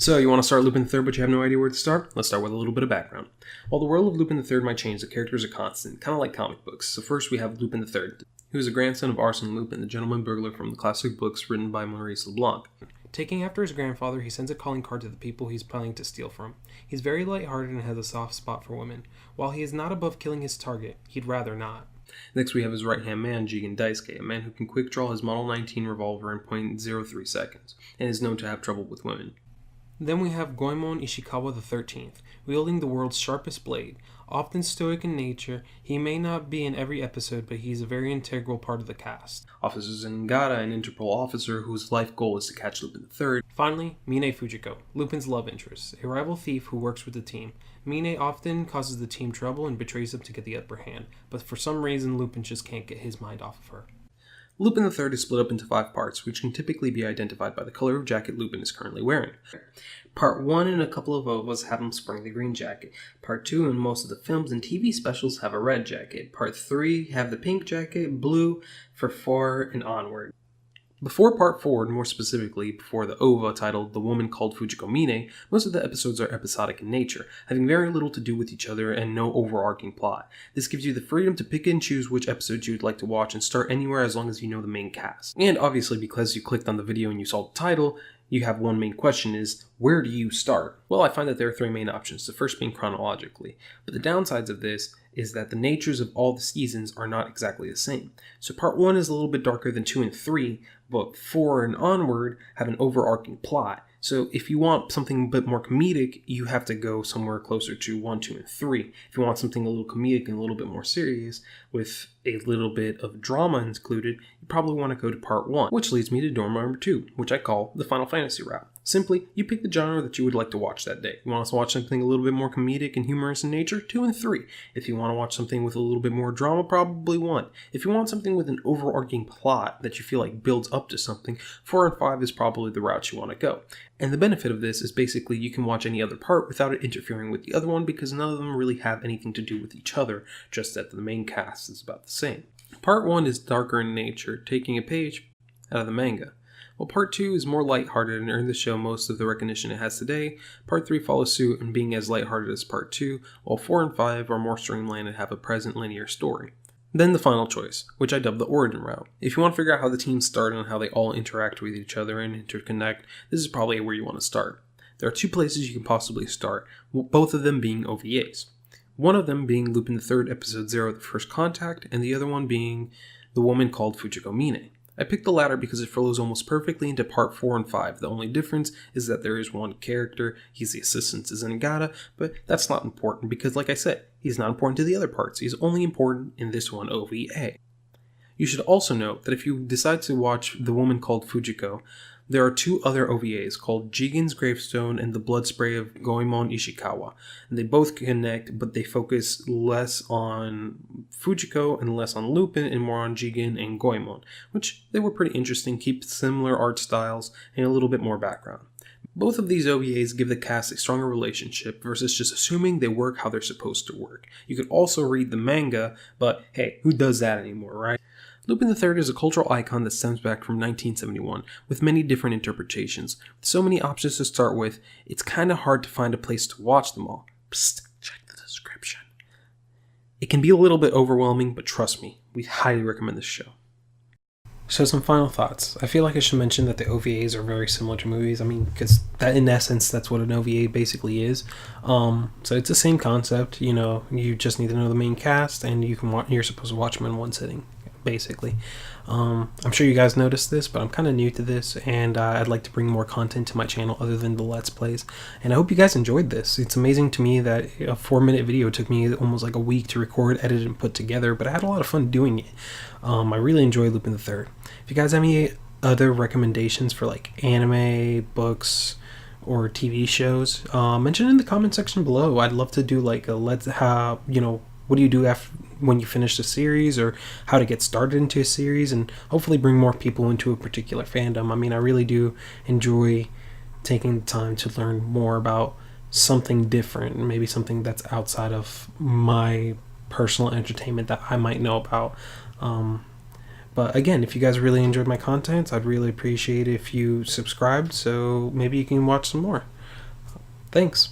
So, you want to start Lupin the Third, but you have no idea where to start? Let's start with a little bit of background. While the world of Lupin the Third might change, the characters are constant, kind of like comic books. So first we have Lupin the Third, who is a grandson of Arsène Lupin, the gentleman burglar from the classic books written by Maurice Leblanc. Taking after his grandfather, he sends a calling card to the people he's planning to steal from. He's very lighthearted and has a soft spot for women. While he is not above killing his target, he'd rather not. Next we have his right-hand man, Jigen Daisuke, a man who can quick draw his Model 19 revolver in .03 seconds, and is known to have trouble with women. Then we have Goemon Ishikawa the 13th, wielding the world's sharpest blade. Often stoic in nature, he may not be in every episode, but he's a very integral part of the cast. Officer Zingata, an Interpol officer whose life goal is to catch Lupin III. Finally, Mine Fujiko, Lupin's love interest, a rival thief who works with the team. Mine often causes the team trouble and betrays them to get the upper hand, but for some reason Lupin just can't get his mind off of her. Lupin III is split up into 5 parts, which can typically be identified by the color of jacket Lupin is currently wearing. Part 1 and a couple of OVAs have him sporting the green jacket. Part 2 and most of the films and TV specials have a red jacket. Part 3 have the pink jacket, blue for 4 and onward. Before Part 4, and more specifically before the OVA titled The Woman Called Fujiko Mine, most of the episodes are episodic in nature, having very little to do with each other and no overarching plot. This gives you the freedom to pick and choose which episodes you'd like to watch and start anywhere as long as you know the main cast. And obviously because you clicked on the video and you saw the title, you have one main question is, where do you start? Well, I find that there are 3 main options, the first being chronologically. But the downsides of this is that the natures of all the seasons are not exactly the same. So part 1 is a little bit darker than 2 and 3, but 4 and onward have an overarching plot. So if you want something a bit more comedic, you have to go somewhere closer to 1, 2, and 3. If you want something a little comedic and a little bit more serious, with a little bit of drama included, you probably want to go to part 1, which leads me to door number 2, which I call the Final Fantasy route. Simply, you pick the genre that you would like to watch that day. You want us to watch something a little bit more comedic and humorous in nature? 2 and 3. If you want to watch something with a little bit more drama, probably 1. If you want something with an overarching plot that you feel like builds up to something, 4 and 5 is probably the route you want to go. And the benefit of this is basically you can watch any other part without it interfering with the other one because none of them really have anything to do with each other, just that the main cast is about the same. Part 1 is darker in nature, taking a page out of the manga. While Part 2 is more lighthearted and earned the show most of the recognition it has today, Part 3 follows suit in being as lighthearted as Part 2, while 4 and 5 are more streamlined and have a present linear story. Then the final choice, which I dub the origin route. If you want to figure out how the teams started and how they all interact with each other and interconnect, this is probably where you want to start. There are 2 places you can possibly start, both of them being OVAs. One of them being Lupin III Episode 0, The First Contact, and the other one being The Woman Called Fujiko Mine. I picked the latter because it flows almost perfectly into Part 4 and 5. The only difference is that there is one character, he's the assistant to Zingata, but that's not important because, like I said, he's not important to the other parts. He's only important in this one OVA. You should also note that if you decide to watch The Woman Called Fujiko, there are 2 other OVAs called Jigen's Gravestone and The Blood Spray of Goemon Ishikawa. And they both connect, but they focus less on Fujiko and less on Lupin and more on Jigen and Goemon, which they were pretty interesting, keep similar art styles and a little bit more background. Both of these OVAs give the cast a stronger relationship versus just assuming they work how they're supposed to work. You could also read the manga, but hey, who does that anymore, right? Lupin III is a cultural icon that stems back from 1971, with many different interpretations. With so many options to start with, it's kinda hard to find a place to watch them all. Psst, check the description. It can be a little bit overwhelming, but trust me, we highly recommend this show. So some final thoughts. I feel like I should mention that the OVAs are very similar to movies. I mean, because that in essence, that's what an OVA basically is. So it's the same concept. You know, you just need to know the main cast, and you're supposed to watch them in one sitting, basically. I'm sure you guys noticed this, but I'm kind of new to this, and I'd like to bring more content to my channel other than the Let's Plays. And I hope you guys enjoyed this. It's amazing to me that a 4-minute video took me almost like a week to record, edit, and put together, but I had a lot of fun doing it. I really enjoyed Lupin the Third. If you guys have any other recommendations for like anime, books, or TV shows, mention it in the comment section below. I'd love to do like a what do you do after when you finish the series, or how to get started into a series, and hopefully bring more people into a particular fandom. I mean, I really do enjoy taking the time to learn more about something different, maybe something that's outside of my personal entertainment that I might know about. But again, if you guys really enjoyed my content, I'd really appreciate if you subscribed, so maybe you can watch some more. Thanks!